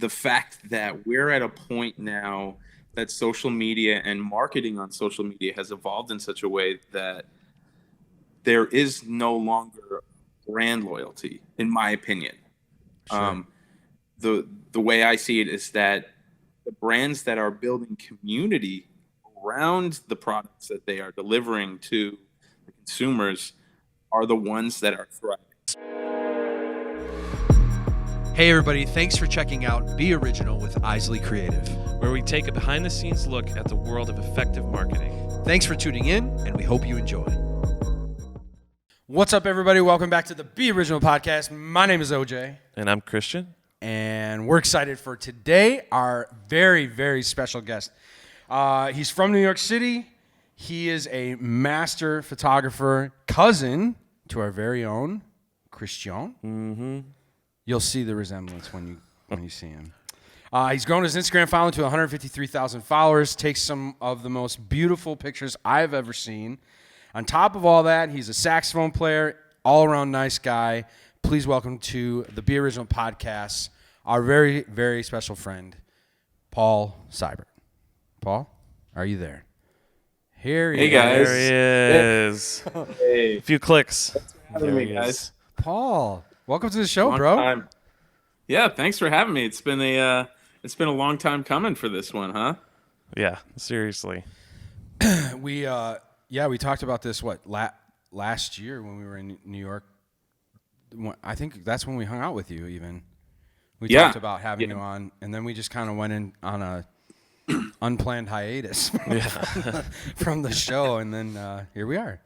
the fact that we're at a point now that social media and marketing on social media has evolved in such a way that there is no longer brand loyalty, in my opinion. Sure. The way I see it is that the brands that are building community around the products that they are delivering to the consumers are the ones that are thriving. Hey everybody, thanks for checking out Be Original with Isley Creative, where we take a behind-the-scenes look at the world of effective marketing. Thanks for tuning in, and we hope you enjoy. What's up, everybody? Welcome back to the Be Original podcast. My name is OJ. And I'm Christian. And we're excited for today, our very, very special guest. He's from New York City. He is a master photographer, cousin to our very own Christian. Mm-hmm. You'll see the resemblance when you see him. He's grown his Instagram following to 153,000 followers, takes some of the most beautiful pictures I've ever seen. On top of all that, he's a saxophone player, all-around nice guy. Please welcome to the Be Original podcast our very, very special friend, Paul Seibert. Paul, are you there? Here he Hey, guys. There he is. Hey. A few clicks. Thanks for having me, guys. Paul, welcome to the show, Long bro. time. Yeah, thanks for having me. It's been a long time coming for this one, huh? Yeah, seriously. We talked about this last year when we were in New York. I think that's when we hung out with you. Even we talked about having you on, and then we just kind of went in on a unplanned hiatus from the show, and then here we are.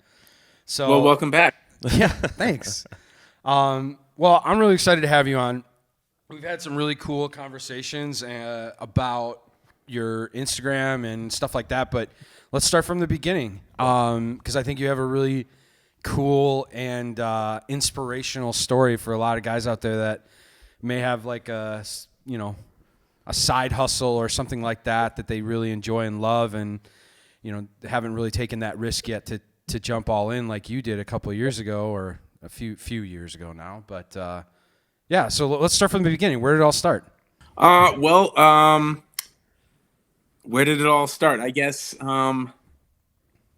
So, well, welcome back. Yeah, thanks. Well, I'm really excited to have you on. We've had some really cool conversations about your Instagram and stuff like that, but let's start from the beginning because I think you have a really cool and inspirational story for a lot of guys out there that may have like a side hustle or something like that they really enjoy and love, and haven't really taken that risk yet to jump all in like you did a couple of years ago or a few years ago now. But so let's start from the beginning. Where did it all start? Where did it all start? I guess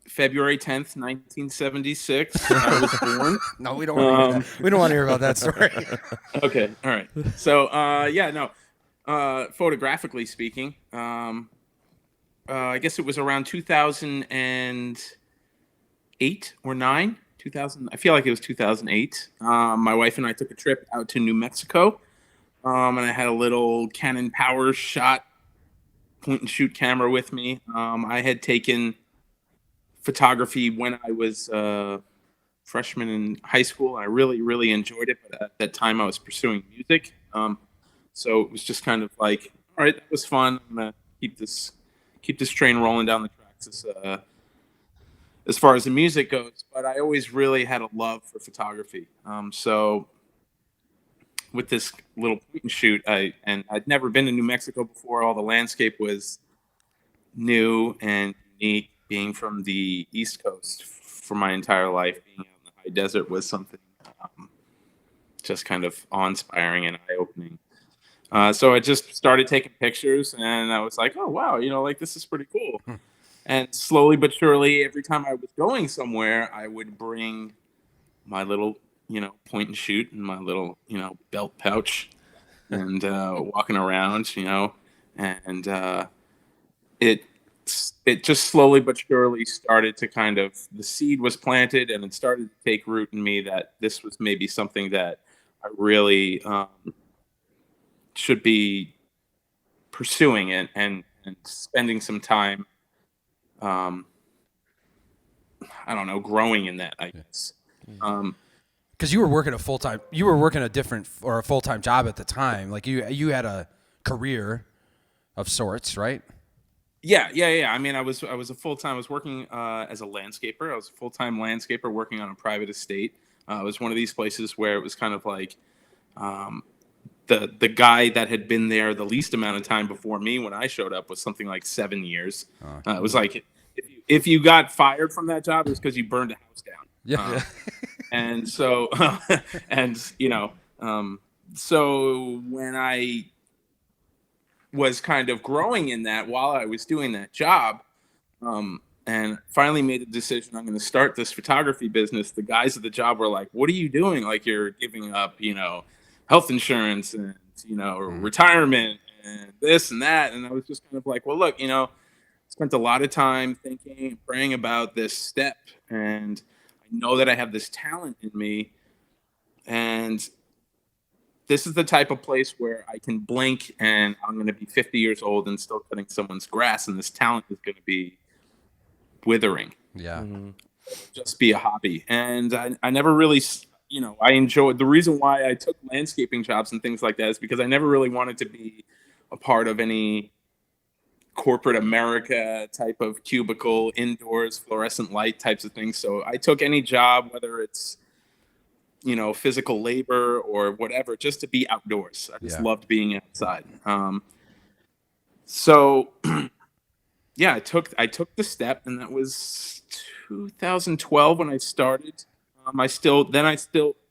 February 10th, 1976. I was born. No, we don't want to hear that. We don't want to hear about that story. Okay, all right. So photographically speaking, I guess it was around 2008 or 9. 2000. I feel like it was 2008. My wife and I took a trip out to New Mexico, and I had a little Canon Power Shot point and shoot camera with me. I had taken photography when I was a freshman in high school. I really, really enjoyed it, but at that time I was pursuing music. So it was just kind of like, all right, that was fun. I'm gonna keep this train rolling down the tracks as far as the music goes. But I always really had a love for photography. So with this little point and shoot, I'd never been to New Mexico before. All the landscape was new and unique. Being from the East Coast for my entire life, being out in the high desert was something just kind of awe-inspiring and eye-opening. So I just started taking pictures, and I was like, oh, wow, this is pretty cool. And slowly but surely, every time I was going somewhere, I would bring my little, point and shoot in my little, belt pouch and walking around, and it just slowly but surely started to kind of, the seed was planted and it started to take root in me that this was maybe something that I really should be pursuing and spending some time, growing in that, I guess. Because you were working a full-time job at the time. Like you had a career of sorts, right? Yeah. I mean, I was working as a landscaper. I was a full-time landscaper working on a private estate. It was one of these places where it was kind of like the guy that had been there the least amount of time before me when I showed up was something like 7 years. It was like if you got fired from that job, it was because you burned a house down. Yeah. And so, so when I was kind of growing in that while I was doing that job. And finally made the decision I'm going to start this photography business. The guys at the job were like, "What are you doing? Like you're giving up, health insurance and retirement and this and that." And I was just kind of like, "Well, look, spent a lot of time thinking and praying about this step, and I know that I have this talent in me, and this is the type of place where I can blink and I'm going to be 50 years old and still cutting someone's grass, and this talent is going to be withering. Yeah. Just be a hobby." And I never really, I enjoyed the reason why I took landscaping jobs and things like that is because I never really wanted to be a part of any corporate America type of cubicle, indoors, fluorescent light types of things. So I took any job, whether it's, physical labor or whatever, just to be outdoors. I just loved being outside. So yeah, I took the step, and that was 2012 when I started. I still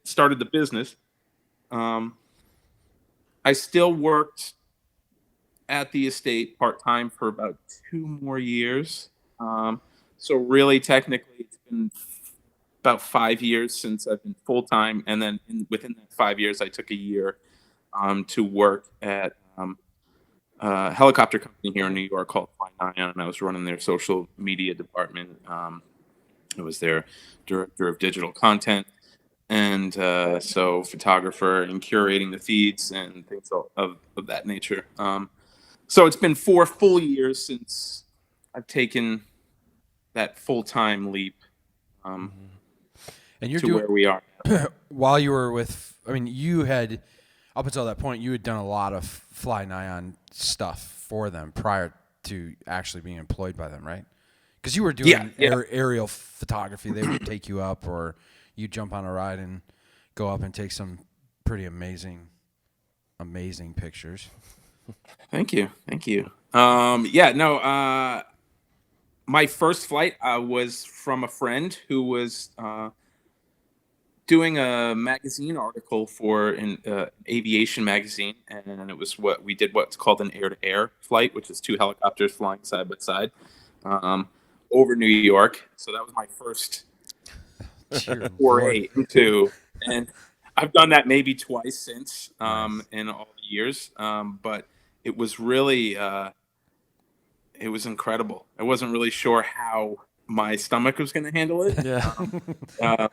started the business. I still worked at the estate part-time for about 2 more years. So really, technically, it's been about 5 years since I've been full-time. And then within that 5 years, I took a year to work at a helicopter company here in New York called Fly9, and I was running their social media department. I was their director of digital content, and so photographer and curating the feeds and things of that nature. So it's been 4 full years since I've taken that full-time leap And you're to doing where we are. while you were you had, up until that point, you had done a lot of Fly9 stuff for them prior to actually being employed by them, right? Because you were doing aerial photography. They would take you up, or you jump on a ride and go up and take some pretty amazing pictures. Thank you. My first flight was from a friend who was doing a magazine article for an aviation magazine, and it was what's called an air-to-air flight, which is 2 helicopters flying side by side over New York. So that was my first foray into, and I've done that maybe twice since in all the years. But it was really, it was incredible. I wasn't really sure how my stomach was going to handle it. Yeah.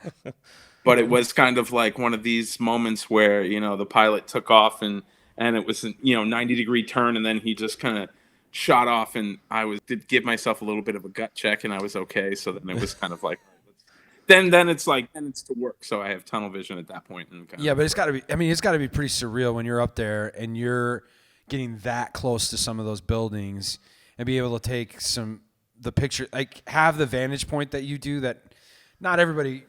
But it was kind of like one of these moments where, the pilot took off and it was, 90-degree turn, and then he just kind of shot off, and did give myself a little bit of a gut check, and I was okay. So then it was kind of like, then it's to work. So I have tunnel vision at that point. And but it's got to be, it's got to be pretty surreal when you're up there and you're getting that close to some of those buildings and be able to take the picture, like have the vantage point that you do, that not everybody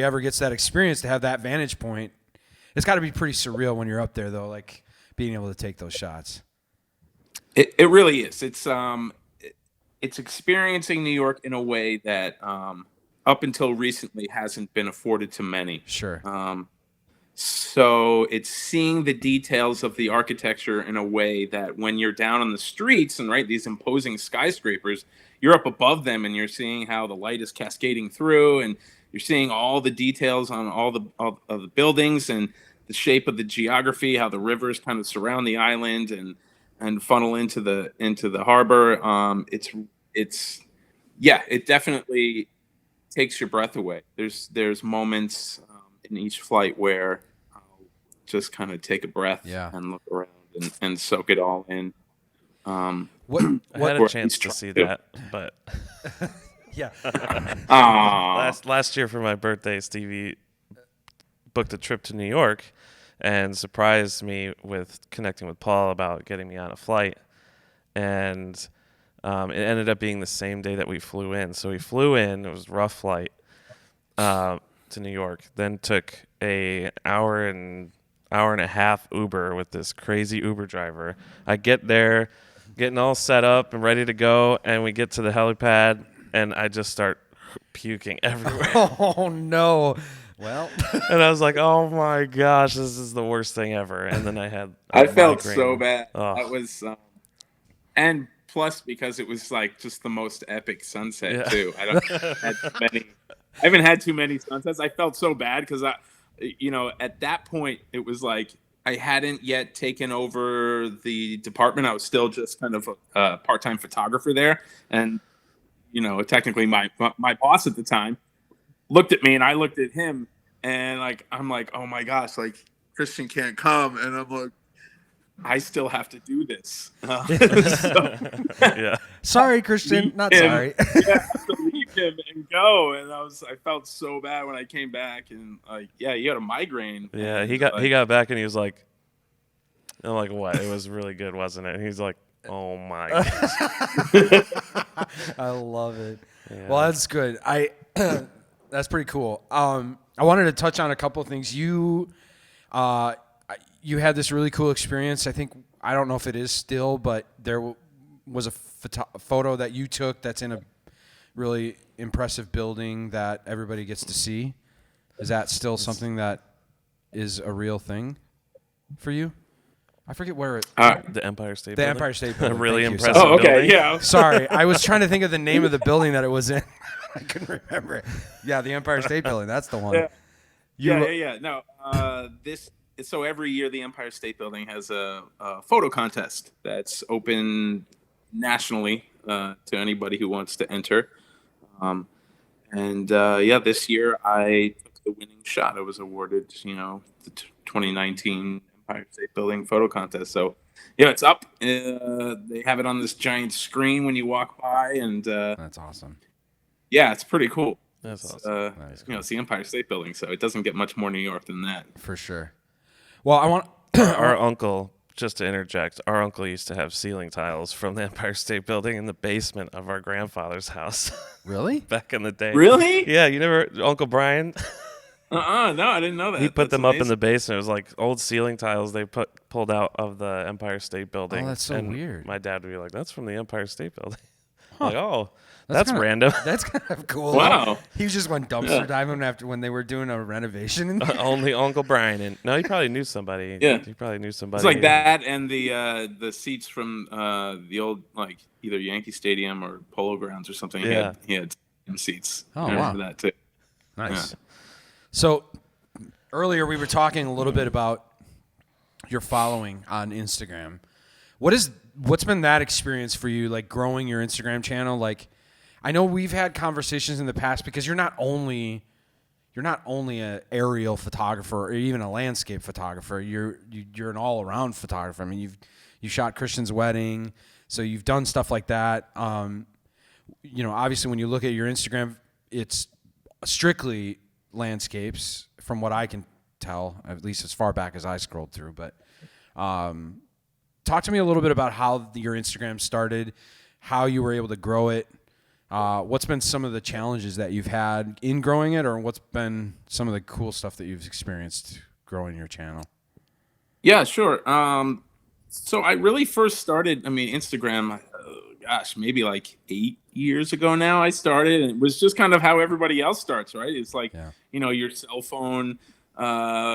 ever gets that experience to have that vantage point. It's got to be pretty surreal when you're up there, though, like being able to take those shots. It really is. It's experiencing New York in a way that up until recently hasn't been afforded to many. Sure. So it's seeing the details of the architecture in a way that when you're down on the streets and these imposing skyscrapers, you're up above them and you're seeing how the light is cascading through, and you're seeing all the details on all of the buildings and the shape of the geography, how the rivers kind of surround the island and funnel into the harbor. It definitely takes your breath away. There's moments in each flight where I'll just kind of take a breath and look around and soak it all in. I had a chance to see that, but yeah. Last year for my birthday, Stevie booked a trip to New York and surprised me with connecting with Paul about getting me on a flight. And it ended up being the same day that we flew in. So we flew in, it was a rough flight to New York, then took an hour and a half Uber with this crazy Uber driver. I get there, getting all set up and ready to go, and we get to the helipad, and I just start puking everywhere. Oh, no. Well, And I was like, oh my gosh, this is the worst thing ever. And then I had a I felt migraine. so bad. Oh. That was, and plus because it was like just the most epic sunset too. I don't had too many. I haven't had too many sunsets. I felt so bad because at that point it was like I hadn't yet taken over the department. I was still just kind of a part-time photographer there, and technically my boss at the time looked at me and I looked at him, and like I'm like, oh my gosh, like Christian can't come, and I'm like, I still have to do this. Yeah. sorry, Christian, not him. sorry. I have to leave him and go, and I felt so bad when I came back, and like, yeah, you had a migraine. Yeah, and, he got back and he was like, I'm like, what? It was really good, wasn't it? And he's like, oh my gosh. I love it. Yeah. Well, that's good. That's pretty cool. I wanted to touch on a couple of things. You had this really cool experience. I don't know if it is still, but there was a photo that you took that's in a really impressive building that everybody gets to see. Is that still something that is a real thing for you? I forget where it. The Empire State The Building. Empire State Building. Really Thank you. impressive. Oh, okay, building. yeah. Sorry, I was trying to think of the name of the building that it was in. I couldn't remember it. Yeah, the Empire State Building. That's the one. Yeah. Yeah. No, so every year the Empire State Building has a photo contest that's open nationally to anybody who wants to enter. This year I took the winning shot. I was awarded, the 2019 Empire State Building photo contest. So, it's up. They have it on this giant screen when you walk by, and That's awesome. yeah, it's pretty cool. That's awesome. It's the Empire State Building, so it doesn't get much more New York than that. For sure. Well, I want Our uncle, just to interject, our uncle used to have ceiling tiles from the Empire State Building in the basement of our grandfather's house. Really? Back in the day. Really? Yeah, you never, Uncle Brian? No, I didn't know that. He put That's them up in amazing. the basement. It was like old ceiling tiles they pulled out of the Empire State Building. Oh, that's so and weird. My dad would be like, "That's from the Empire State Building." Like, oh, That's that's kinda- random. That's kind of cool. Wow. He was just went dumpster diving after when they were doing a renovation. In there. Only Uncle Brian. And no, he probably knew somebody. Yeah. He probably knew somebody. It's like that, and the seats from the old, like, either Yankee Stadium or Polo Grounds or something. Yeah. He had seats. Oh, I remember wow. that too. Nice. Yeah. So earlier we were talking a little bit about your following on Instagram. What's been that experience for you, like growing your Instagram channel? Like, I know we've had conversations in the past because you're not only an aerial photographer or even a landscape photographer. You're an all around photographer. I mean, you shot Christian's wedding, so you've done stuff like that. Obviously when you look at your Instagram, it's strictly landscapes from what I can tell, at least as far back as I scrolled through. But talk to me a little bit about how your Instagram started, how you were able to grow it. What's been some of the challenges that you've had in growing it, or what's been some of the cool stuff that you've experienced growing your channel? Yeah, sure. So I really first started, Instagram, maybe like 8 years ago now I started, and it was just kind of how everybody else starts, right? It's like, your cell phone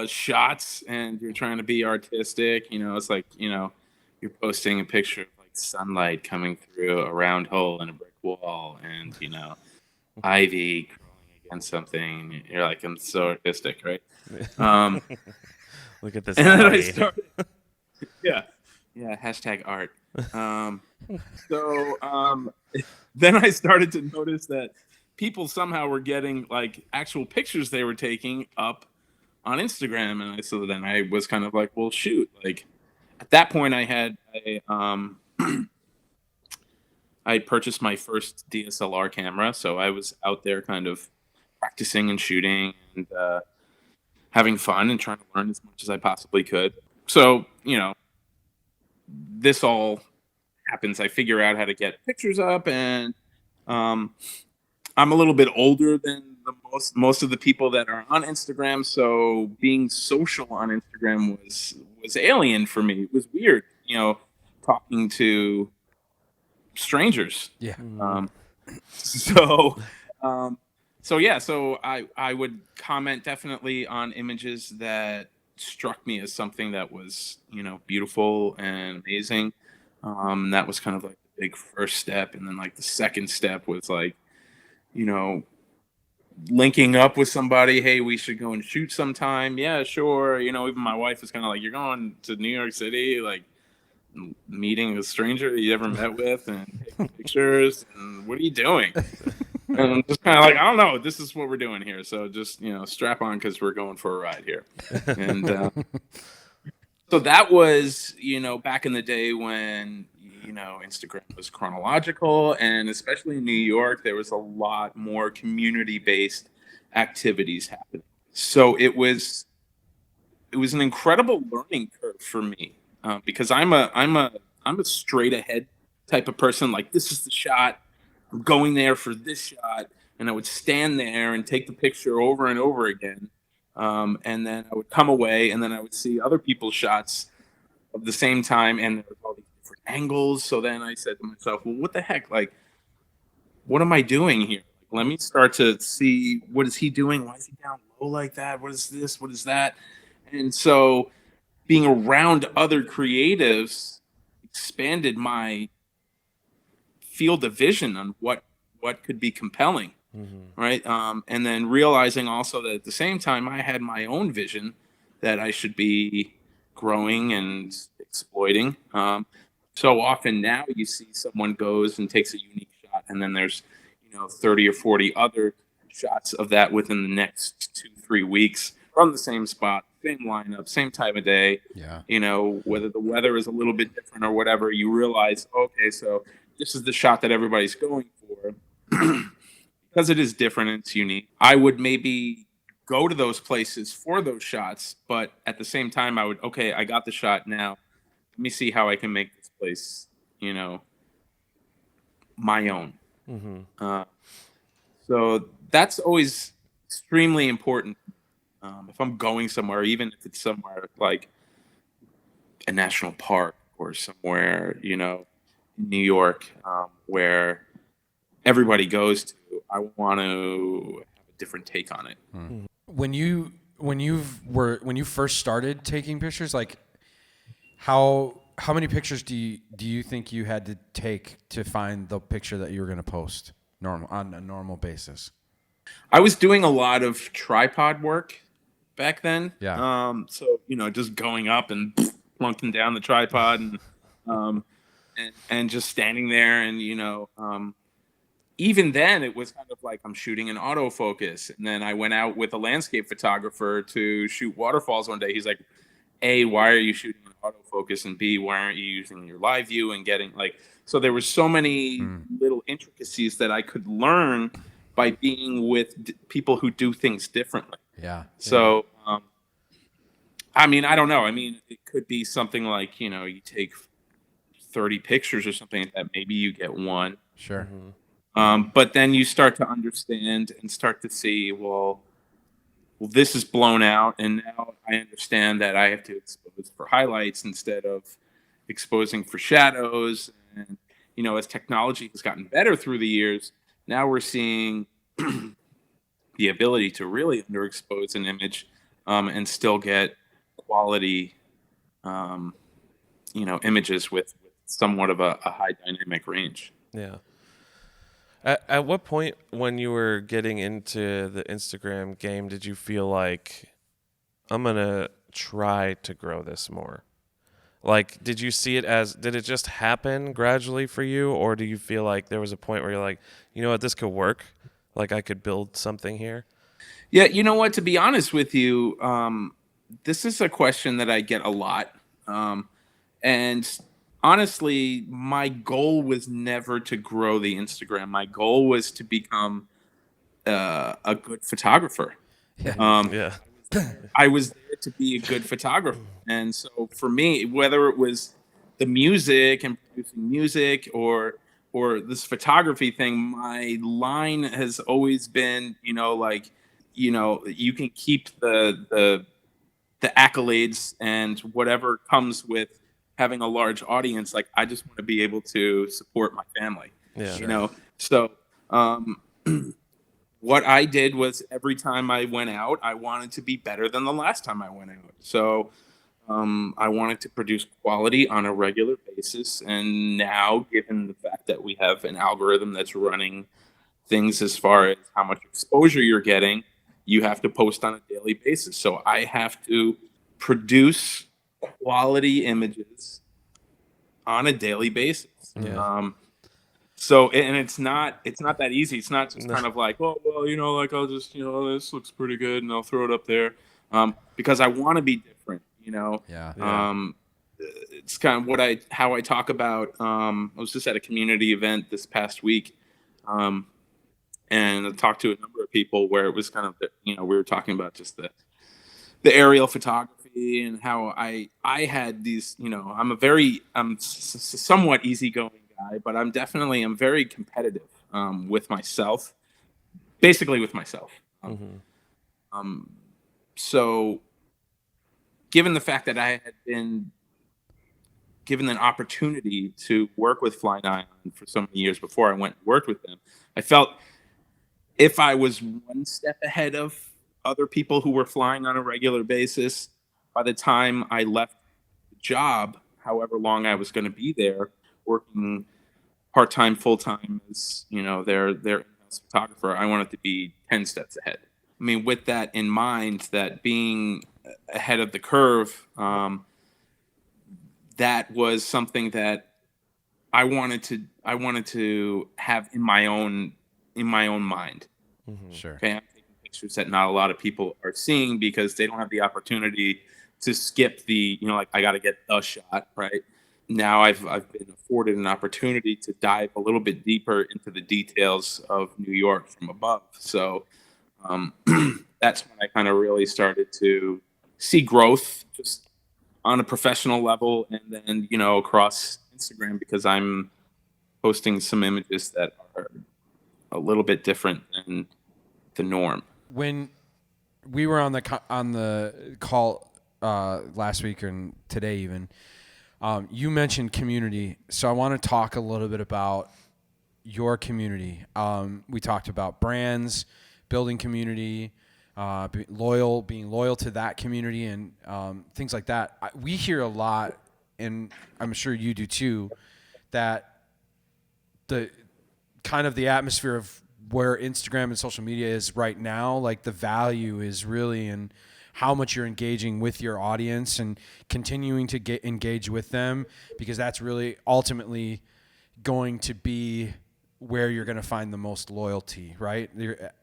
shots, and you're trying to be artistic. It's like, you're posting a picture of like sunlight coming through a round hole in a brick wall, and, ivy crawling against something. You're like, I'm so artistic, right? Look at this. And then I alley. started, yeah, hashtag art. Then I started to notice that people somehow were getting like actual pictures they were taking up on Instagram, and so then I was kind of like, well, shoot, like at that point I had I purchased my first DSLR camera, so I was out there kind of practicing and shooting and having fun and trying to learn as much as I possibly could. So, this all happens. I figure out how to get pictures up, and I'm a little bit older than most of the people that are on Instagram, so being social on Instagram was alien for me. It was weird, talking to strangers. Yeah. So yeah, so I would comment definitely on images that struck me as something that was, beautiful and amazing. That was kind of like the big first step, and then like the second step was like, you know, linking up with somebody. Hey, we should go and shoot sometime. Yeah, sure. Even my wife was kind of like, you're going to New York City, like meeting a stranger that you ever met with and taking pictures. And what are you doing? And I'm just kind of like, I don't know. This is what we're doing here. So just, strap on because we're going for a ride here. And so that was, back in the day when, Instagram was chronological. And especially in New York, there was a lot more community based activities happening. So it was an incredible learning curve for me because I'm a straight ahead type of person. Like, this is the shot. I'm going there for this shot, and I would stand there and take the picture over and over again. And then I would come away, and then I would see other people's shots of the same time, and there was all these different angles. So then I said to myself, "Well, what the heck? Like, what am I doing here? Like, let me start to see what is he doing? Why is he down low like that? What is this? What is that?" And so, being around other creatives expanded my field of vision on what could be compelling, right? And then realizing also that at the same time I had my own vision that I should be growing and exploiting. So often now you see someone goes and takes a unique shot, and then there's 30 or 40 other shots of that within the next 2-3 weeks from the same spot, same lineup, same time of day. Yeah. Whether the weather is a little bit different or whatever, you realize, okay, so this is the shot that everybody's going for. Because it is different and it's unique. I would maybe go to those places for those shots, but at the same time, okay, I got the shot now. Let me see how I can make this place, my own. Uh, so that's always extremely important. If I'm going somewhere, even if it's somewhere like a national park or somewhere, in New York, where everybody goes to, I want to have a different take on it. When you first started taking pictures, like how many pictures do you think you had to take to find the picture that you were going to post on a normal basis? I was doing a lot of tripod work back then. Yeah. So just going up and plunking down the tripod um, and just standing there, and even then it was kind of like I'm shooting in autofocus, and then I went out with a landscape photographer to shoot waterfalls one day. He's like, A, why are you shooting in autofocus, and B, why aren't you using your live view and getting like, so there were so many little intricacies that I could learn by being with people who do things differently. Yeah. So I mean, I don't know. I mean, it could be something like, you take 30 pictures or something like that, maybe you get one. Sure. But then you start to understand and start to see, well, this is blown out, and now I understand that I have to expose for highlights instead of exposing for shadows. And as technology has gotten better through the years, now we're seeing the ability to really underexpose an image and still get quality, images with somewhat of a high dynamic range. Yeah. At what point when you were getting into the Instagram game did you feel like I'm going to try to grow this more? Like, did you see it did it just happen gradually for you, or do you feel like there was a point where you're like, you know what, this could work? Like, I could build something here? Yeah, you know what? To be honest with you, this is a question that I get a lot. And honestly, my goal was never to grow the Instagram. My goal was to become a good photographer. Yeah. I was there to be a good photographer. And so for me, whether it was the music and producing music or this photography thing, my line has always been, like, you can keep the accolades and whatever comes with having a large audience. Like, I just want to be able to support my family. Yeah. So what I did was every time I went out, I wanted to be better than the last time I went out. So I wanted to produce quality on a regular basis. And now, given the fact that we have an algorithm that's running things as far as how much exposure you're getting, you have to post on a daily basis. So I have to produce quality images on a daily basis. Yeah. So and it's not that easy. It's not just No. kind of like, oh well, like I'll just this looks pretty good and I'll throw it up there, because I want to be different. Yeah. Yeah. It's kind of how I talk about. I was just at a community event this past week, and I talked to a number of people where it was kind of we were talking about just the aerial photography and how I had these. I'm somewhat easygoing guy, but I'm very competitive with myself, basically with myself. Um, so given the fact that I had been given an opportunity to work with Fly Nine for so many years before I went and worked with them, I felt if I was one step ahead of other people who were flying on a regular basis, by the time I left the job, however long I was going to be there, working part-time, full-time as their in-house photographer, I wanted to be 10 steps ahead. I mean, with that in mind, that being ahead of the curve, that was something that I wanted to have in my own mind. Sure. Okay, I'm taking pictures that not a lot of people are seeing because they don't have the opportunity to skip the like I got to get the shot right. Now I've been afforded an opportunity to dive a little bit deeper into the details of New York from above. So that's when I kind of really started to see growth just on a professional level, and then across Instagram, because I'm posting some images that are a little bit different than the norm. When we were on the call last week and today even, you mentioned community. So I want to talk a little bit about your community. We talked about brands, building community, being loyal to that community, and things like that. We hear a lot, and I'm sure you do too, that the kind of the atmosphere of where Instagram and social media is right now, like the value is really in how much you're engaging with your audience and continuing to engage with them, because that's really ultimately going to be where you're going to find the most loyalty, right?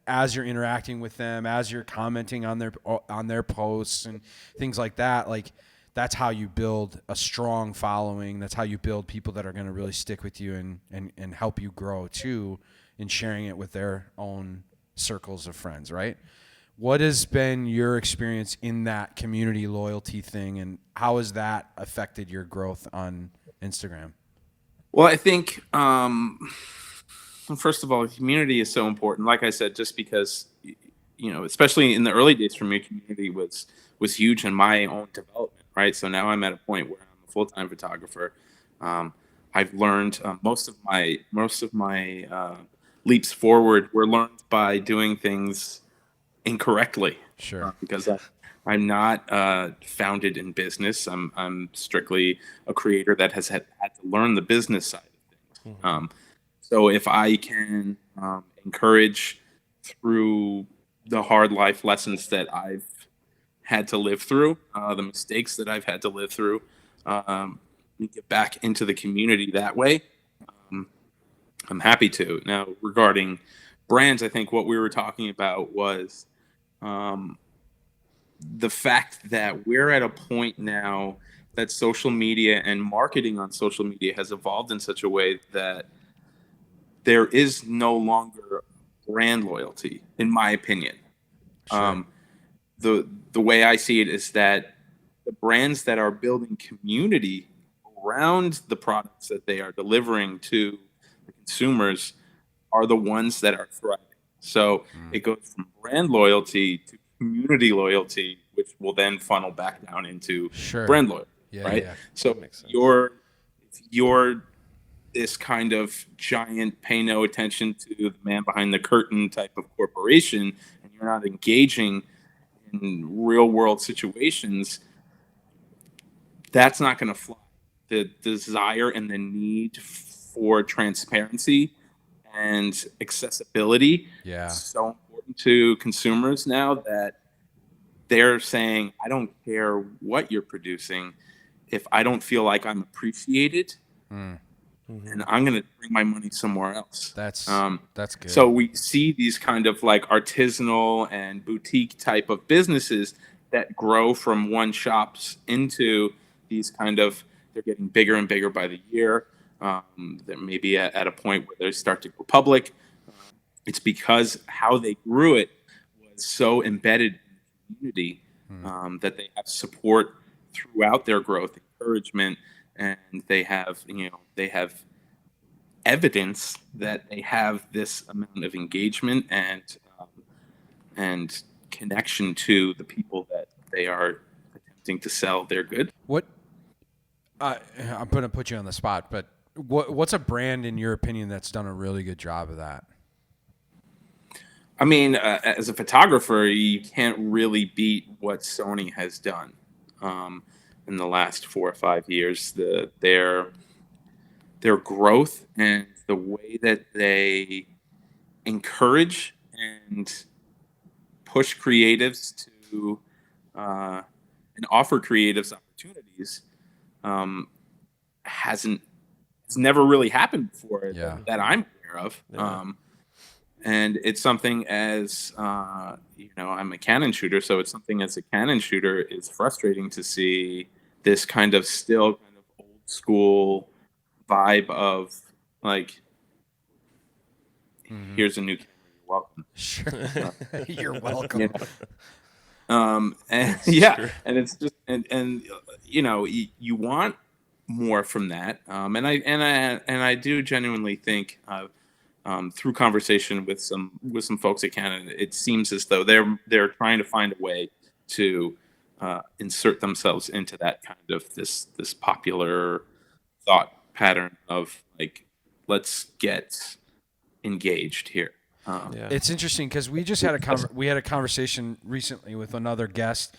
As you're interacting with them, as you're commenting on their posts and things like that, like that's how you build a strong following. That's how you build people that are going to really stick with you and help you grow too, in sharing it with their own circles of friends, right? What has been your experience in that community loyalty thing, and how has that affected your growth on Instagram? Well, I think first of all, community is so important. Like I said, just because especially in the early days for me, community was huge in my own development, right? So now I'm at a point where I'm a full-time photographer. I've learned most of my leaps forward were learned by doing things incorrectly. Sure. Because I'm not founded in business. I'm strictly a creator that has had to learn the business side of things. So if I can encourage through the hard life lessons that I've had to live through, the mistakes that I've had to live through, get back into the community that way, I'm happy to. Now, regarding brands, I think what we were talking about was the fact that we're at a point now that social media and marketing on social media has evolved in such a way that there is no longer brand loyalty, in my opinion. Sure. The way I see it is that the brands that are building community around the products that they are delivering to the consumers are the ones that are thriving. So it goes from brand loyalty to community loyalty, which will then funnel back down into Sure. brand loyalty, Yeah, right? yeah. So That makes sense. if you're this kind of giant pay no attention to the man behind the curtain type of corporation, and you're not engaging in real world situations, that's not going to fly. The desire and the need for transparency and accessibility Yeah. is so important to consumers now that they're saying, I don't care what you're producing. If I don't feel like I'm appreciated, and I'm going to bring my money somewhere else. That's good. So we see these kind of like artisanal and boutique type of businesses that grow from one shops into these kind of, they're getting bigger and bigger by the year. They're maybe at a point where they start to go public. It's because how they grew it was so embedded in the community that they have support throughout their growth, encouragement, and they have evidence that they have this amount of engagement and connection to the people that they are attempting to sell their good. What I'm going to put you on the spot, but what's a brand in your opinion that's done a really good job of that? I mean, as a photographer, you can't really beat what Sony has done in the last 4 or 5 years. Their growth and the way that they encourage and push creatives to and offer creatives opportunities it's never really happened before that I'm aware of. Yeah. And it's something as I'm a Canon shooter, so it's something as a Canon shooter is frustrating to see this kind of still kind of old school vibe of like, here's a new camera, you're welcome. Sure. You're welcome. You know? And yeah, and it's just and you want more from that, and I do genuinely think through conversation with some folks at Canada, it seems as though they're trying to find a way to insert themselves into that kind of this popular thought pattern of like, let's get engaged here. Yeah. It's interesting because we just had we had a conversation recently with another guest.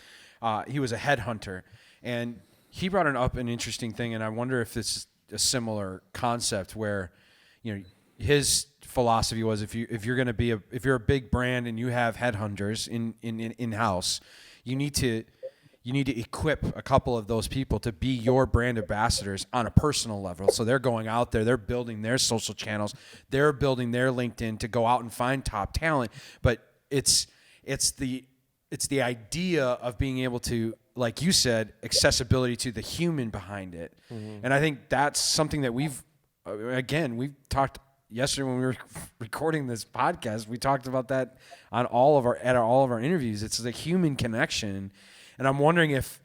He was a headhunter, and he brought up an interesting thing, and I wonder if it's a similar concept where, his philosophy was if you're going to be if you're a big brand and you have headhunters in house, you need to equip a couple of those people to be your brand ambassadors on a personal level. So they're going out there, they're building their social channels, they're building their LinkedIn to go out and find top talent. But it's the idea of being able to, like you said, accessibility to the human behind it. Mm-hmm. And I think that's something that we've talked yesterday when we were recording this podcast. We talked about that on all of our interviews. It's the human connection. And I'm wondering if,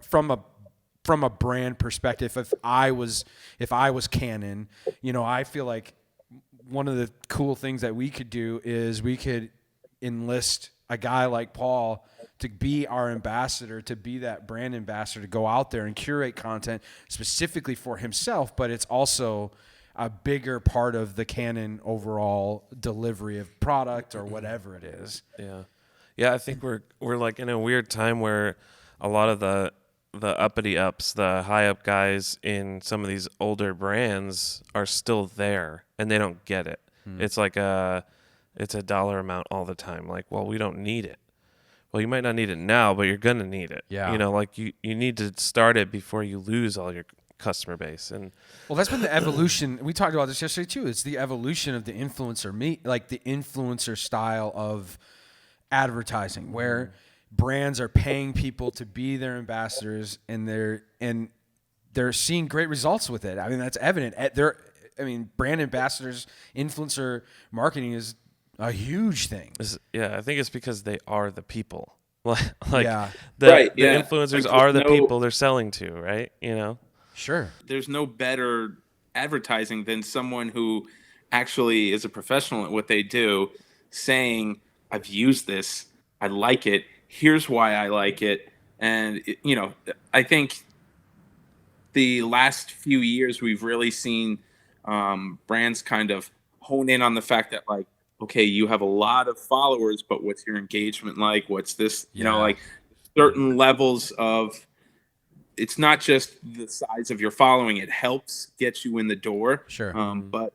from a brand perspective, if I was Canon, I feel like one of the cool things that we could do is we could enlist a guy like Paul to be our ambassador, to be that brand ambassador, to go out there and curate content specifically for himself, but it's also a bigger part of the Canon overall delivery of product or whatever it is. Yeah. Yeah, I think we're like in a weird time where a lot of the uppity ups, the high up guys in some of these older brands are still there and they don't get it. It's like it's a dollar amount all the time. Like, well, we don't need it. Well, you might not need it now, but you're gonna need it. Yeah. Like you need to start it before you lose all your customer base. And well, that's been the evolution. We talked about this yesterday too. It's the evolution of the influencer like the influencer style of advertising, where brands are paying people to be their ambassadors, and they're seeing great results with it. I mean, that's evident. Brand ambassadors, influencer marketing is a huge thing. I think it's because they are the people. The influencers are the people they're selling to, right? Sure. There's no better advertising than someone who actually is a professional at what they do, saying, I've used this, I like it, here's why I like it. And, I think the last few years we've really seen brands kind of hone in on the fact that like, okay, you have a lot of followers, but what's your engagement like? What's this, Yeah. like certain levels of, it's not just the size of your following. It helps get you in the door. Sure. But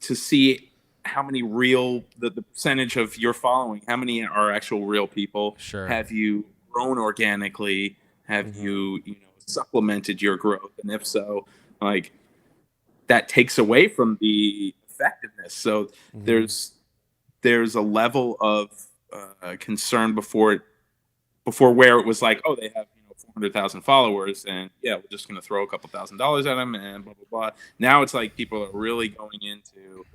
to see how many the percentage of your following, how many are actual real people? Sure. Have you grown organically? Have you supplemented your growth? And if so, like that takes away from the effectiveness. So there's a level of concern before where it was like, oh, they have 400,000 followers, and yeah, we're just going to throw a couple $1,000s at them, and blah blah blah. Now it's like people are really going into,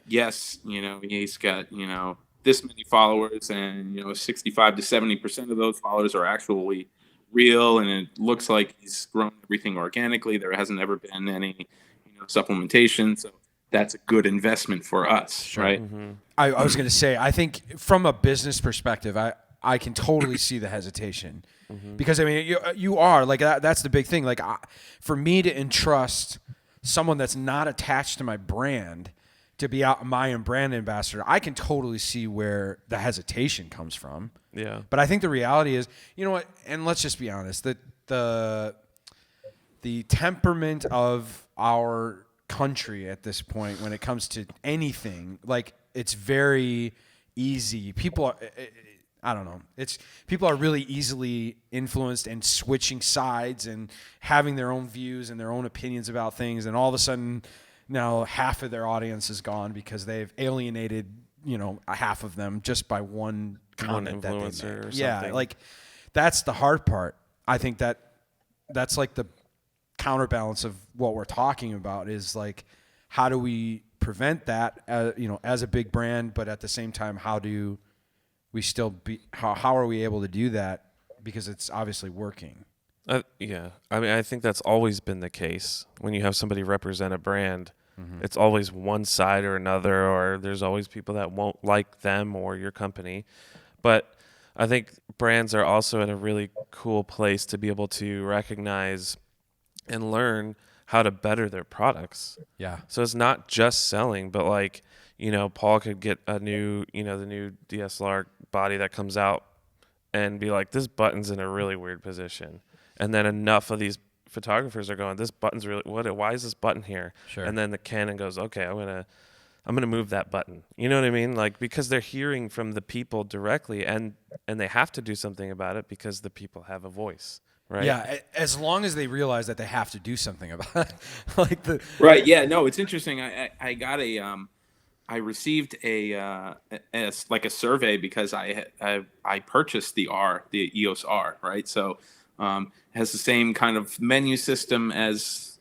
yes, he's got this many followers, and 65 to 70% of those followers are actually real, and it looks like he's grown everything organically. There hasn't ever been any supplementation, so that's a good investment for us, right? I was going to say, I think from a business perspective, I can totally see the hesitation because I mean, you are like, that's the big thing. Like for me to entrust someone that's not attached to my brand to be out my brand ambassador, I can totally see where the hesitation comes from. Yeah. But I think the reality is, you know what? And let's just be honest, that the temperament of our country at this point, when it comes to anything, like it's very easy. People are, I don't know. People are really easily influenced and switching sides and having their own views and their own opinions about things. And all of a sudden, now half of their audience is gone because they've alienated, a half of them just by one comment that they made. Influencer or Yeah, something. like that's the hard part. I think that's like the counterbalance of what we're talking about is like, how do we prevent that, as a big brand, but at the same time, how do we still how are we able to do that? Because it's obviously working. Yeah. I mean, I think that's always been the case. When you have somebody represent a brand, it's always one side or another, or there's always people that won't like them or your company. But I think brands are also in a really cool place to be able to recognize and learn how to better their products. Yeah. So it's not just selling, but like, Paul could get a new, the new DSLR body that comes out and be like, this button's in a really weird position. And then enough of these photographers are going, this button's really, why is this button here? Sure. And then the Canon goes, okay, I'm going to move that button. You know what I mean? Like, because they're hearing from the people directly and they have to do something about it because the people have a voice. Right. Yeah, as long as they realize that they have to do something about it. Like Right. Yeah. No, it's interesting. I got I received like a survey because I purchased the EOS R, right? So it has the same kind of menu system as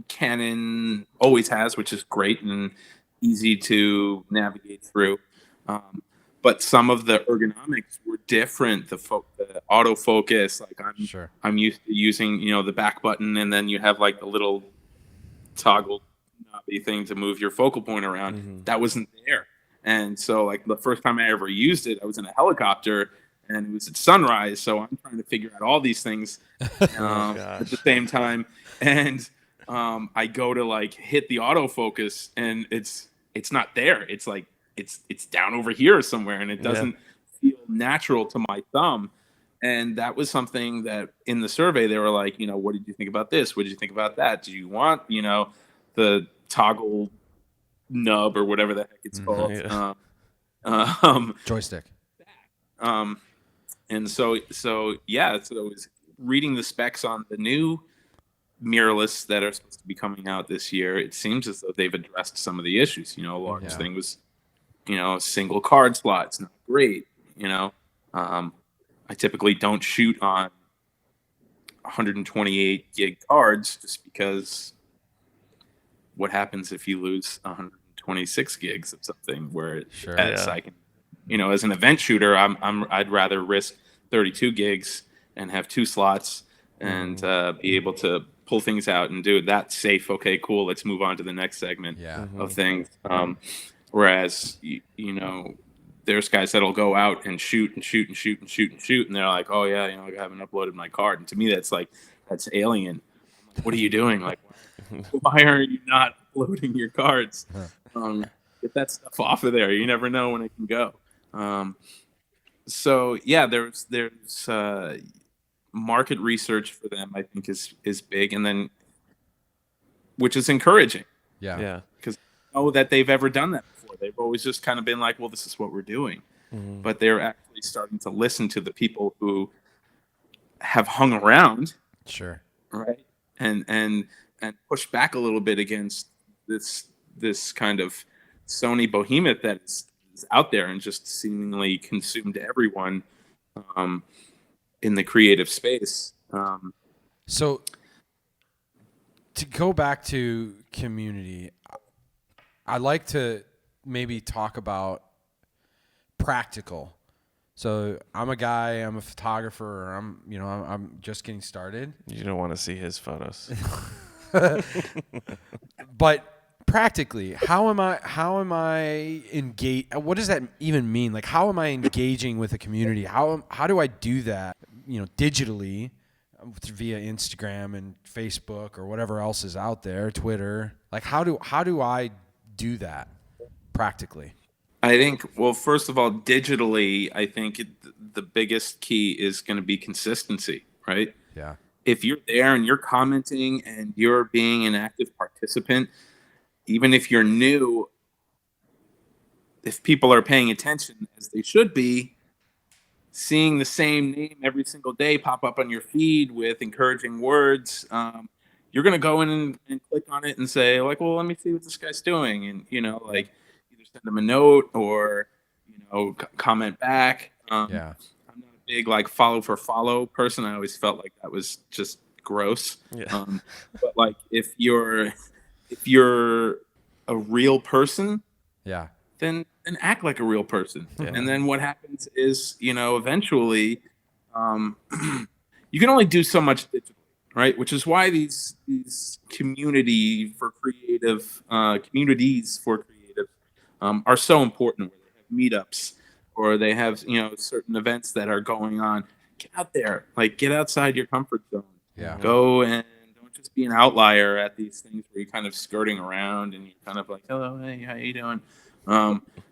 Canon always has, which is great and easy to navigate through. But some of the ergonomics were different. The autofocus, like I'm used to using, the back button, and then you have like the little toggle knobby thing to move your focal point around. That wasn't there. And so like the first time I ever used it, I was in a helicopter and it was at sunrise. So I'm trying to figure out all these things at the same time. And I go to like hit the autofocus and it's not there. It's like, it's down over here somewhere, and it doesn't feel natural to my thumb. And that was something that in the survey they were like, what did you think about this? What did you think about that? Do you want, the toggle nub or whatever the heck it's called? joystick. And so yeah, so I was reading the specs on the new mirrorless that are supposed to be coming out this year. It seems as though they've addressed some of the issues. A large thing was, a single card slot. It's not great. I typically don't shoot on 128 gig cards just because what happens if you lose 126 gigs of something where I can, as an event shooter, I'd rather risk 32 gigs and have two slots and be able to pull things out and do it. That's safe. Okay, cool. Let's move on to the next segment of things. Whereas, there's guys that'll go out and shoot, and they're like, oh yeah, I haven't uploaded my card. And to me, that's alien. I'm what are you doing? Like, why are you not uploading your cards? Get that stuff off of there. You never know when it can go. So yeah, there's market research for them. I think is big, and then which is encouraging Yeah. because I know that they've ever done that before. They've always just kind of been like, well, this is what we're doing, but they're actually starting to listen to the people who have hung around, Sure. right, and push back a little bit against this kind of Sony behemoth that is out there and just seemingly consumed everyone in the creative space. So to go back to community, I'd like to maybe talk about practical. So I'm a guy, I'm a photographer, or I'm just getting started. You don't want to see his photos. But practically, how am I engaged? What does that even mean? Like, how am I engaging with a community? How do I do that, digitally via Instagram and Facebook or whatever else is out there, Twitter? Like, how do I do that practically? I think, well, first of all, digitally, I think the biggest key is going to be consistency, right? Yeah. If you're there and you're commenting and you're being an active participant, even if you're new, if people are paying attention as they should be, seeing the same name every single day pop up on your feed with encouraging words, you're going to go in and click on it and say, like, well, let me see what this guy's doing. And, like either send them a note or, comment back. Yeah. I'm not a big like follow for follow person. I always felt like that was just gross. Yeah. But like if you're a real person, Yeah. then act like a real person. Yeah. And then what happens is, eventually, you can only do so much digitally, right? Which is why these communities for creative are so important. Where they have meetups or they have certain events that are going on. Get out there, like get outside your comfort zone. Yeah. Go and don't just be an outlier at these things where you're kind of skirting around and you're kind of like, hello, hey, how you doing?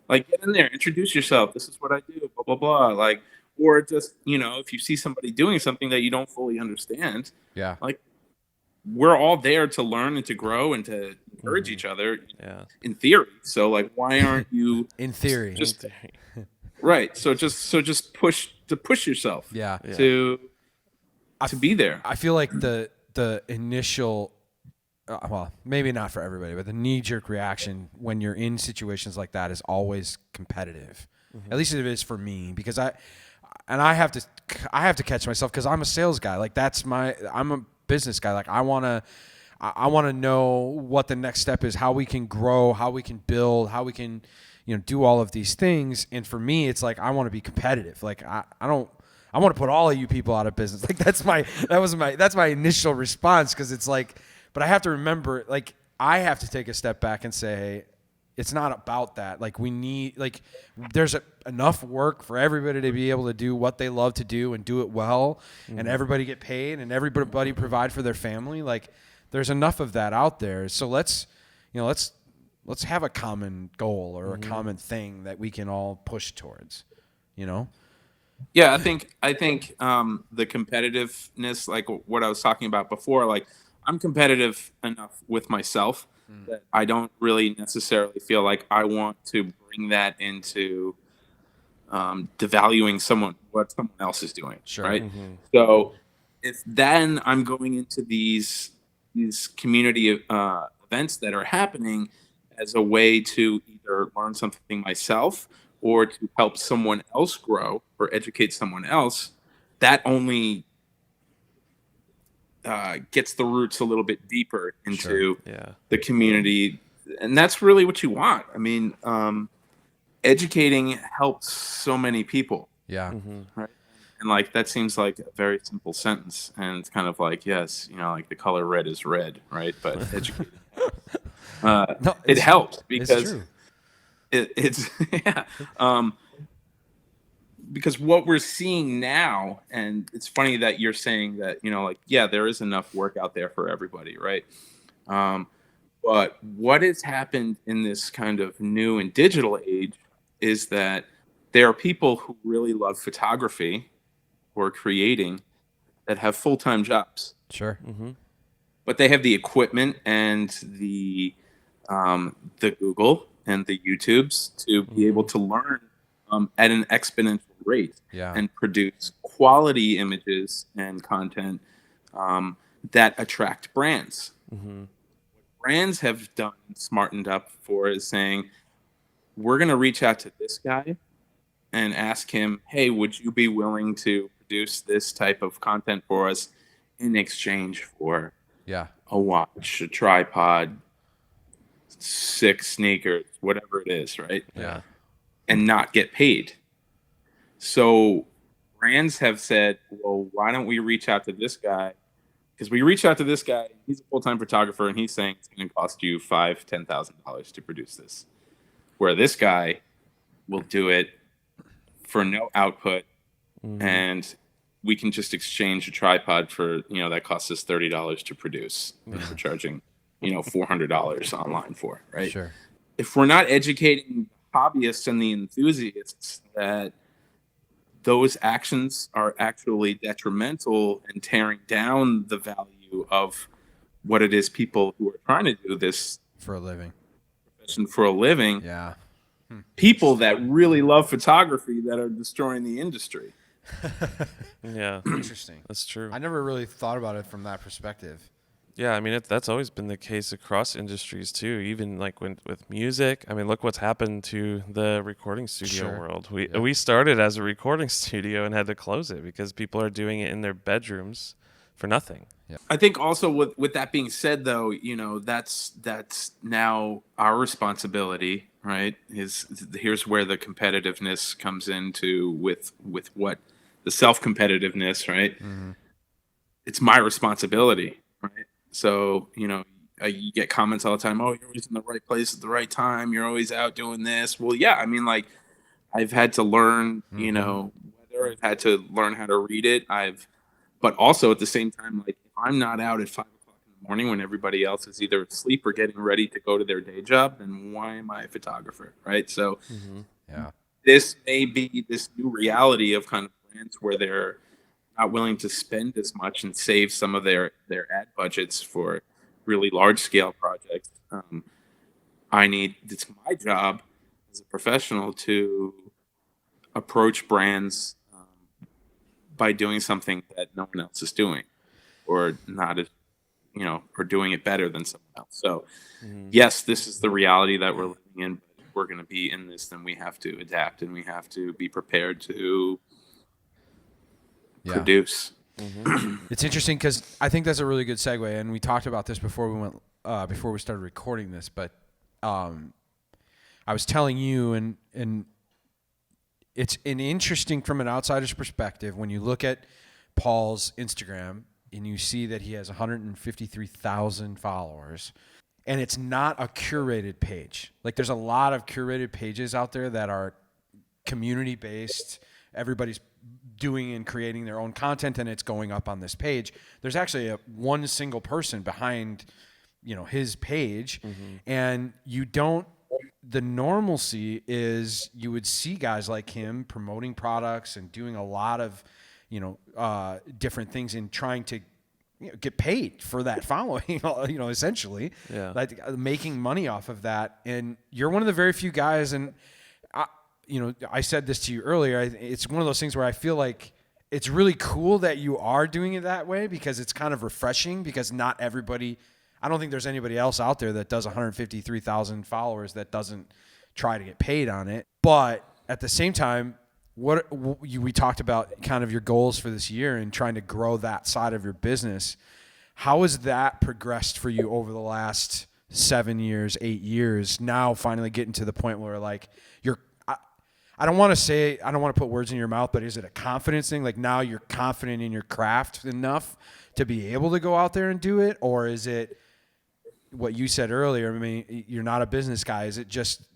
Like get in there, introduce yourself. This is what I do, blah, blah, blah. Like, or just, if you see somebody doing something that you don't fully understand, Yeah. like we're all there to learn and to grow and to encourage each other in theory. So like, why aren't you In theory. just right? So just push yourself. Yeah. To be there. I feel like the initial, well, maybe not for everybody, but the knee-jerk reaction when you're in situations like that is always competitive. At least it is for me, because I have to catch myself because I'm a sales guy. Like I'm a business guy. Like I want to know what the next step is, how we can grow, how we can build, how we can do all of these things. And for me, it's like I want to be competitive. Like I want to put all of you people out of business. Like that's my initial response, because it's like, but I have to remember, like I have to take a step back and say, it's not about that. Like we need, like there's enough work for everybody to be able to do what they love to do and do it well, and everybody get paid and everybody provide for their family. Like there's enough of that out there. So let's have a common goal or a common thing that we can all push towards, Yeah, I think the competitiveness, like what I was talking about before, like I'm competitive enough with myself that I don't really necessarily feel like I want to bring that into devaluing what someone else is doing. Sure. Right. So if then I'm going into these community events that are happening as a way to either learn something myself or to help someone else grow or educate someone else, that only gets the roots a little bit deeper into the community. And that's really what you want. I mean, educating helps so many people. Yeah. Right. And like, that seems like a very simple sentence. And it's kind of like, yes, like the color red is red, right? But educating helps. It helps because it's true. it's yeah. because what we're seeing now, and it's funny that you're saying that, like, yeah, there is enough work out there for everybody, right? Um, but what has happened in this kind of new and digital age is that there are people who really love photography or creating that have full-time jobs, Sure. but they have the equipment and the Google and the YouTubes to be able to learn at an exponential rate Yeah. and produce quality images and content that attract brands. Brands have done smartened up for is saying, we're going to reach out to this guy and ask him, hey, would you be willing to produce this type of content for us in exchange for Yeah. a watch, a tripod, 6 sneakers, whatever it is, right? Yeah. And not get paid. So brands have said, well, why don't we reach out to this guy? Because we reach out to this guy, he's a full-time photographer, and he's saying it's going to cost you $5,000-$10,000 to produce this. Where this guy will do it for no output, and we can just exchange a tripod for, that costs us $30 to produce. We're charging, $400 online for, right? Sure. If we're not educating hobbyists and the enthusiasts that those actions are actually detrimental and tearing down the value of what it is people who are trying to do this For a living. profession for a living, Yeah. people that really love photography that are destroying the industry. Yeah, Interesting. that's true. I never really thought about it from that perspective. Yeah, I mean that's always been the case across industries too. Even like with music, I mean, look what's happened to the recording studio Sure. world. We started as a recording studio and had to close it because people are doing it in their bedrooms for nothing. I think also with that being said, though, that's now our responsibility, right? Here's where the competitiveness comes into with what the self-competitiveness, right? It's my responsibility, right? So, you get comments all the time, oh, you're always in the right place at the right time. You're always out doing this. Well, yeah, I mean, like, I've had to learn, whether I've had to learn how to read it. But also at the same time, like, if I'm not out at 5 o'clock in the morning when everybody else is either asleep or getting ready to go to their day job, then why am I a photographer, right? So Yeah. this may be this new reality of kind of brands where they're not willing to spend as much and save some of their ad budgets for really large scale projects. It's my job as a professional to approach brands by doing something that no one else is doing, or not as, or doing it better than someone else. So yes, this is the reality that we're living in, but if we're going to be in this, then we have to adapt and we have to be prepared to produce. It's interesting because I think that's a really good segue, and we talked about this before we started recording this. But I was telling you, and it's an interesting from an outsider's perspective when you look at Paul's Instagram and you see that he has 153,000 followers, and it's not a curated page. Like, there's a lot of curated pages out there that are community based. Everybody's doing and creating their own content, and it's going up on this page. There's actually one single person behind, his page, and the normalcy is you would see guys like him promoting products and doing a lot of, different things and trying to get paid for that following, essentially, like making money off of that. And you're one of the very few guys, and I said this to you earlier. It's one of those things where I feel like it's really cool that you are doing it that way because it's kind of refreshing because not everybody, I don't think there's anybody else out there that does 153,000 followers that doesn't try to get paid on it. But at the same time, we talked about kind of your goals for this year and trying to grow that side of your business. How has that progressed for you over the last 7 years, 8 years, now finally getting to the point where like I don't want to put words in your mouth, but is it a confidence thing? Like now you're confident in your craft enough to be able to go out there and do it? Or is it what you said earlier? I mean, you're not a business guy. Is it just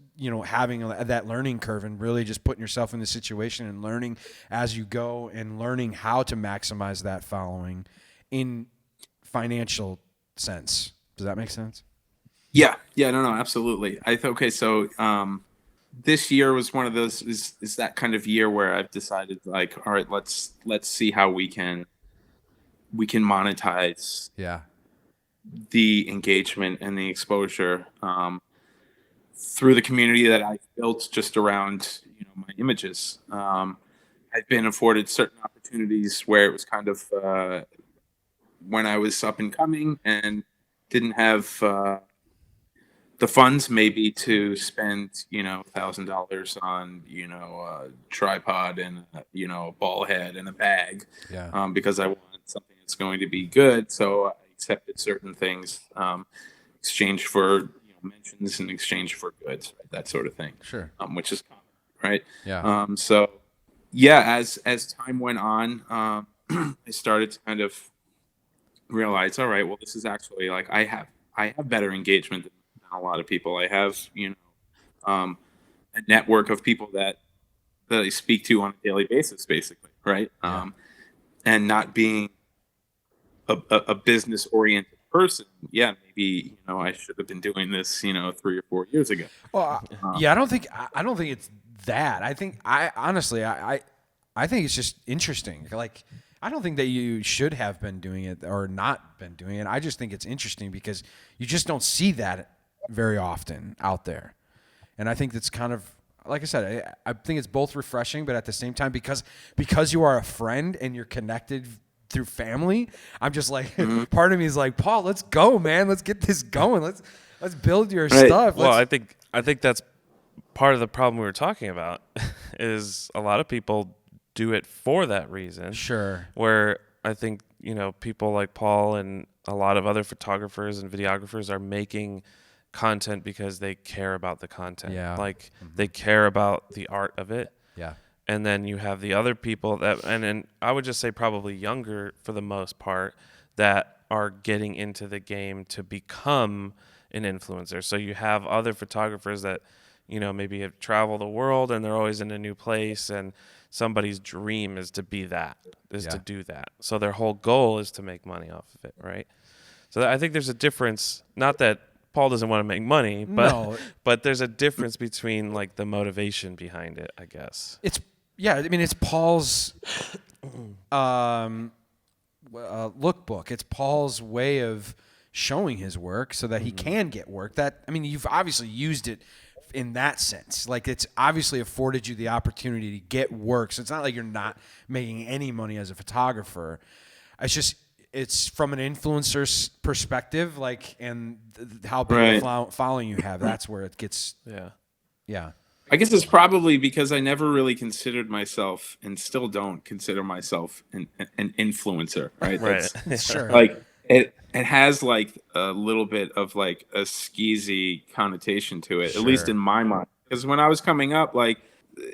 having that learning curve and really just putting yourself in the situation and learning as you go and learning how to maximize that following in financial sense. Does that make sense? Yeah, no, absolutely. Okay, so this year was one of those is that kind of year where I've decided like, all right, let's see how we can monetize Yeah. the engagement and the exposure through the community that I've built just around my images. I've been afforded certain opportunities where it was kind of when I was up and coming and didn't have the funds maybe to spend $1,000 on a tripod and a ball head and a bag, Yeah. because I want something that's going to be good. So I accepted certain things, exchange for mentions in exchange for goods, right? That sort of thing. Sure. Which is common, right? Yeah. So yeah, as time went on, I started to kind of realize, all right, well, this is actually like I have better engagement than a lot of people. I have a network of people that I speak to on a daily basis, basically, right? Yeah. And not being a business oriented person, yeah, maybe I should have been doing this 3 or 4 years ago. Well, yeah, I don't think it's that. I think honestly I think it's just interesting. Like, I don't think that you should have been doing it or not been doing it. I just think it's interesting because you just don't see that very often out there. And I think that's kind of, like I said, I think it's both refreshing, but at the same time, because you are a friend and you're connected through family, I'm just like, part of me is like, Paul, let's go, man. Let's get this going. Let's build your stuff. Well, I think that's part of the problem we were talking about is a lot of people do it for that reason. Sure. Where I think, people like Paul and a lot of other photographers and videographers are making content because they care about the content. Yeah. Like they care about the art of it. Yeah. And then you have the other people and I would just say probably younger for the most part that are getting into the game to become an influencer. So you have other photographers that, maybe have traveled the world and they're always in a new place and somebody's dream is to be that, to do that. So their whole goal is to make money off of it, right? So I think there's a difference, not that Paul doesn't want to make money, but there's a difference between like the motivation behind it, I guess. It's Paul's lookbook. It's Paul's way of showing his work so that he can get work. You've obviously used it in that sense. Like, it's obviously afforded you the opportunity to get work. So it's not like you're not making any money as a photographer. It's from an influencer's perspective, like, and how big a following you have. That's where it gets. Yeah. I guess it's probably because I never really considered myself, and still don't consider myself, an influencer, right? Right. Sure. Like it has like a little bit of like a skeezy connotation to it, Sure. at least in my mind. Because when I was coming up, like,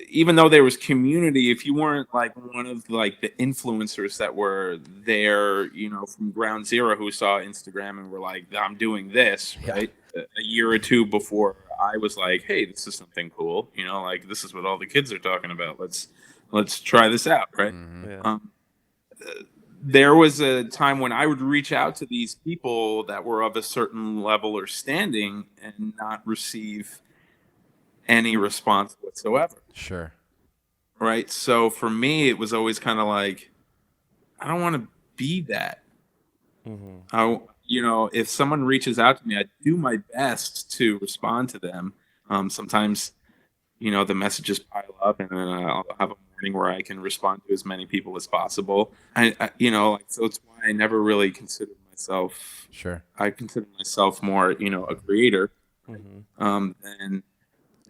even though there was community, if you weren't like one of like the influencers that were there, from ground zero, who saw Instagram and were like, I'm doing this, right? A year or two before I was like, hey, this is something cool, like this is what all the kids are talking about. Let's try this out, right? Yeah. There was a time when I would reach out to these people that were of a certain level or standing and not receive any response whatsoever. Sure. Right. So for me, it was always kind of like, I don't want to be that. If someone reaches out to me, I do my best to respond to them. Sometimes, the messages pile up, and then I'll have a morning where I can respond to as many people as possible. So it's why I never really considered myself. Sure. I consider myself more, a creator, than an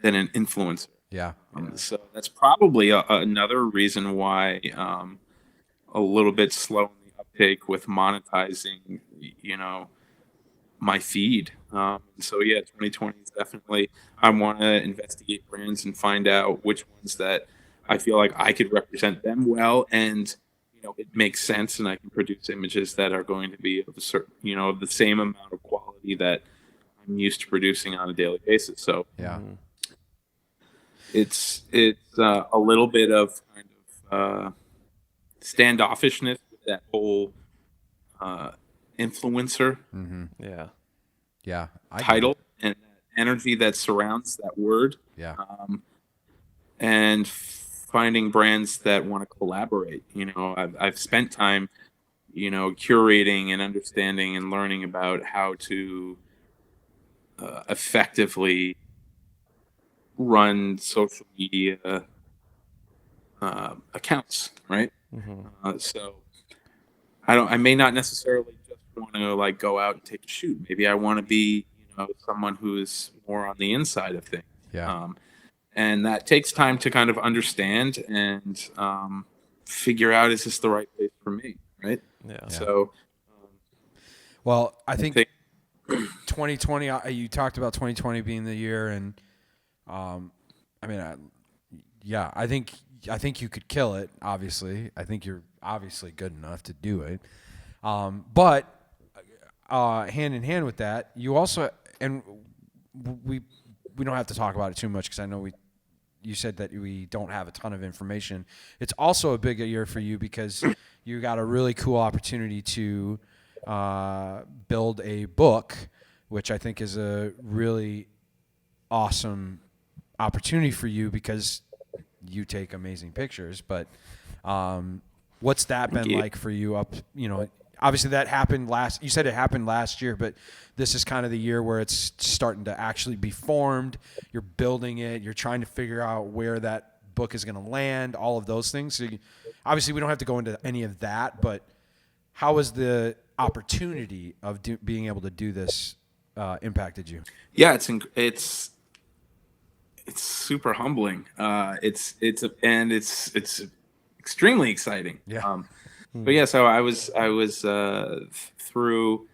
influencer. Yeah. So that's probably another reason why a little bit slow in the uptake with monetizing, my feed. So yeah, 2020 is definitely, I want to investigate brands and find out which ones that I feel like I could represent them well, and it makes sense, and I can produce images that are going to be of a certain, of the same amount of quality that I'm used to producing on a daily basis. So yeah. It's a little bit of kind of standoffishness with that whole uh, influencer Yeah. Yeah, I get title it. and that energy that surrounds that word, Yeah, and finding brands that want to collaborate. I've spent time, curating and understanding and learning about how to effectively run social media accounts, right? So I may not necessarily just want to like go out and take a shoot. Maybe I want to be, someone who is more on the inside of things. yeah, Um, and that takes time to kind of understand and figure out, is this the right place for me, right? Yeah. yeah. So Well, I I think think 2020. You talked about 2020 being the year, and I mean, yeah, I think you could kill it. Obviously, I think you're obviously good enough to do it. But hand in hand with that, you also and we we don't have to talk about it too much because I know you said that we don't have a ton of information. It's also a big year for you because you got a really cool opportunity to build a book, which I think is a really awesome opportunity for you because you take amazing pictures. But what's that thank been you. like for you? Obviously that happened last. You said it happened last year, but this is kind of the year where it's starting to actually be formed. You're building it. You're trying to figure out where that book is going to land. All of those things. So obviously, we don't have to go into any of that. But how has the opportunity of being able to do this impacted you? Yeah, it's super humbling. It's extremely exciting. Yeah. But yeah, so I was through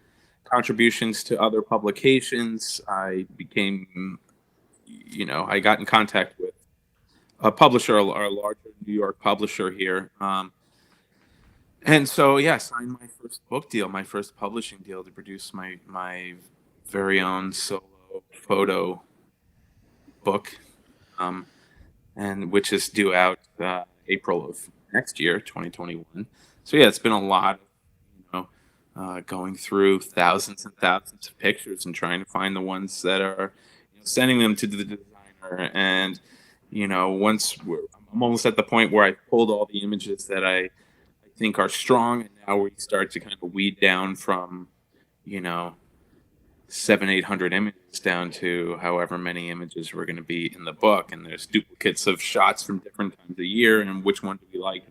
contributions to other publications. I became, I got in contact with a publisher, a larger New York publisher here. And so, yeah, signed my first book deal, my first publishing deal to produce my very own solo photo book, um, and which is due out April of next year, 2021. So yeah, it's been a lot of, going through thousands and thousands of pictures and trying to find the ones that are, sending them to the designer. And I'm almost at the point where I pulled all the images that I think are strong, and now we start to kind of weed down from, you know, 700-800 images down to however many images were going to be in the book. And there's duplicates of shots from different times of year, and which one do we like,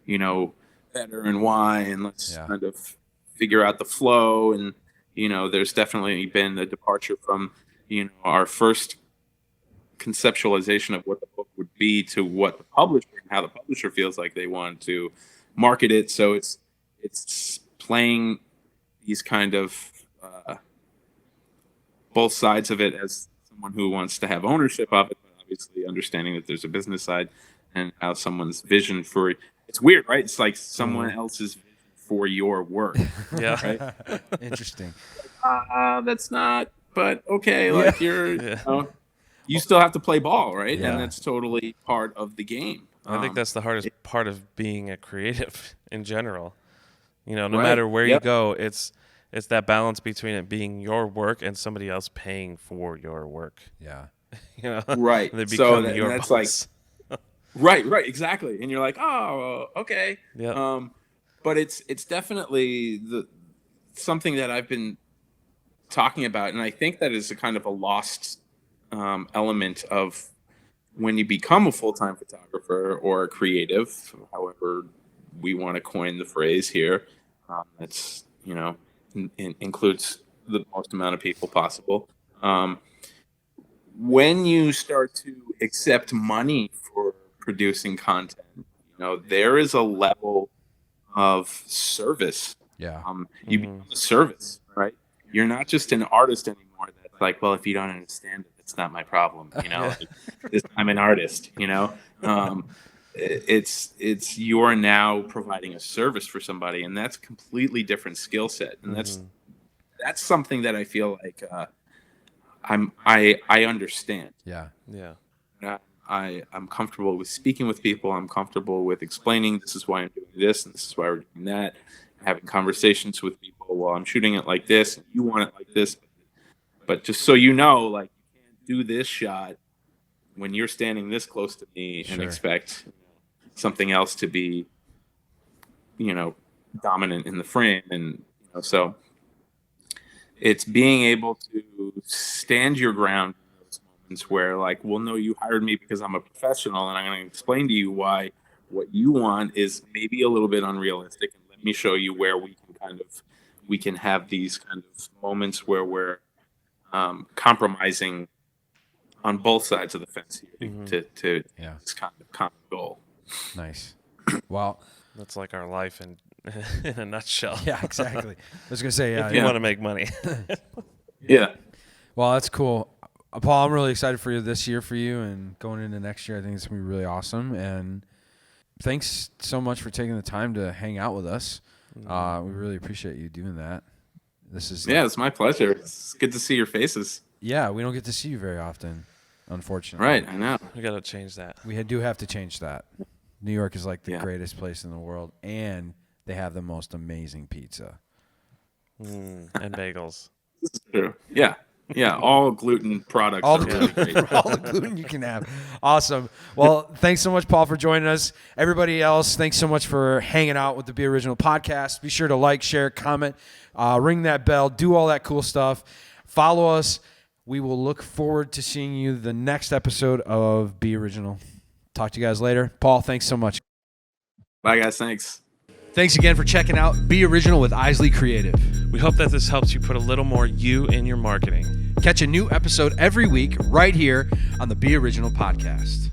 you know, better and why, and let's Yeah. kind of figure out the flow. And there's definitely been a departure from our first conceptualization of what the book would be to what the publisher and how the publisher feels like they want to market it. So it's playing these kind of both sides of it as someone who wants to have ownership of it, but obviously understanding that there's a business side and how someone's vision for it's weird, right? It's like someone else's vision for your work. Yeah. Right? Interesting. That's not, but okay, Yeah. like you still have to play ball, right? Yeah. And that's totally part of the game. I think that's the hardest part of being a creative in general. No Right. matter where you Yep. go, it's that balance between it being your work and somebody else paying for your work. Yeah. Right. They So become your that's boss. right, exactly. And you're like, oh, okay. Yeah. But it's definitely something that I've been talking about, and I think that is a kind of a lost element of when you become a full-time photographer or a creative, however we want to coin the phrase here. That's includes the most amount of people possible. When you start to accept money for producing content, there is a level of service. Yeah. You become a service, right? You're not just an artist anymore. That's like, well, if you don't understand it, it's not my problem. I'm an artist. It's you're now providing a service for somebody, and that's a completely different skill set, and that's something that I feel like I understand. Yeah. Yeah. I'm comfortable with speaking with people. I'm comfortable with explaining this is why I'm doing this and this is why we're doing that. Having conversations with people. Well, I'm shooting it like this. And you want it like this, but just so you know, like you can't do this shot when you're standing this close to me and expect something else to be, dominant in the frame. And so it's being able to stand your ground in those moments where, like, well, no, you hired me because I'm a professional, and I'm going to explain to you why what you want is maybe a little bit unrealistic, and let me show you where we can have these kind of moments where we're compromising on both sides of the fence here to this kind of common goal. Nice. Well, That's like our life in a nutshell. yeah, exactly. I was gonna say, If you want to make money. Yeah. well, that's cool. Paul, I'm really excited for you this year for you and going into next year. I think it's gonna be really awesome. And thanks so much for taking the time to hang out with us. We really appreciate you doing that. This is It's my pleasure. It's good to see your faces. yeah, we don't get to see you very often, unfortunately. Right, I know. We got to change that. We do have to change that. New York is like the Yeah. greatest place in the world, and they have the most amazing pizza. And bagels. This is true. Yeah. Yeah, all gluten products. All are the really great. all the gluten you can have. Awesome. Well, thanks so much, Paul, for joining us. Everybody else, thanks so much for hanging out with the Be Original podcast. Be sure to like, share, comment, ring that bell, do all that cool stuff. Follow us. We will look forward to seeing you the next episode of Be Original. Talk to you guys later. Paul, thanks so much. Bye, guys. Thanks. Thanks again for checking out Be Original with Isley Creative. We hope that this helps you put a little more you in your marketing. Catch a new episode every week right here on the Be Original podcast.